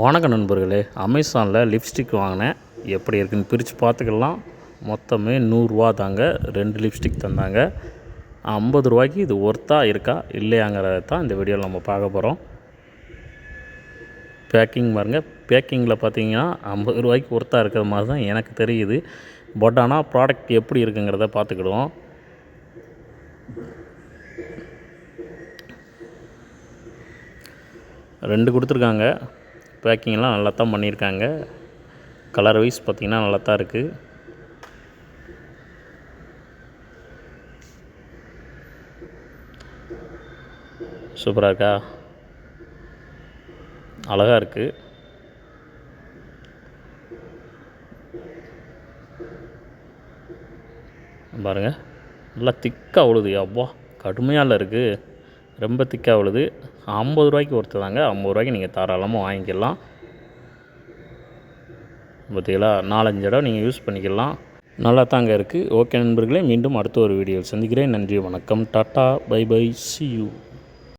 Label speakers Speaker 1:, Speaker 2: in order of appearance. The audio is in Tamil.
Speaker 1: வணக்கம் நண்பர்களே, அமேசானில் லிப்ஸ்டிக் வாங்கினேன். எப்படி இருக்குன்னு பிரித்து பார்த்துக்கலாம். மொத்தமே 100 ரூபா தாங்க. 2 லிப்ஸ்டிக் தந்தாங்க. 50 ரூபாய்க்கு இது ஒர்த்தாக இருக்கா இல்லையாங்கிறத தான் இந்த வீடியோவில் நம்ம பார்க்க போகிறோம். பேக்கிங் பாருங்கள். பேக்கிங்கில் பார்த்தீங்கன்னா 50 ரூபாய்க்கு ஒர்த்தாக இருக்கிற மாதிரி தான் எனக்கு தெரியுது. பட் ஆனால் ப்ராடக்ட் எப்படி இருக்குங்கிறத பார்த்துக்கிடுவோம். ரெண்டு கொடுத்துருக்காங்க. பேக்கிங்லாம் நல்லா தான் பண்ணியிருக்காங்க. கலர் வைஸ் பார்த்திங்கன்னா நல்லா தான் இருக்குது. சூப்பராக இருக்கா? அழகாக இருக்குது. பாருங்கள், நல்லா திக்காக உழுது. அப்பா, கடுமையாக இருக்குது. ரொம்ப திக்காக உழுது. 50 ரூபாய்க்கு ஒருத்தர் தாங்க. 50 ரூபாய்க்கு நீங்கள் தாராளமாக வாங்கிக்கலாம். பார்த்தீங்களா, 4-5 தடவை நீங்கள் யூஸ் பண்ணிக்கலாம். நல்லா தாங்க இருக்குது. ஓகே நண்பர்களே, மீண்டும் அடுத்த ஒரு வீடியோவில் சந்திக்கிறேன். நன்றி, வணக்கம், டாட்டா, பை பை, சி யூ.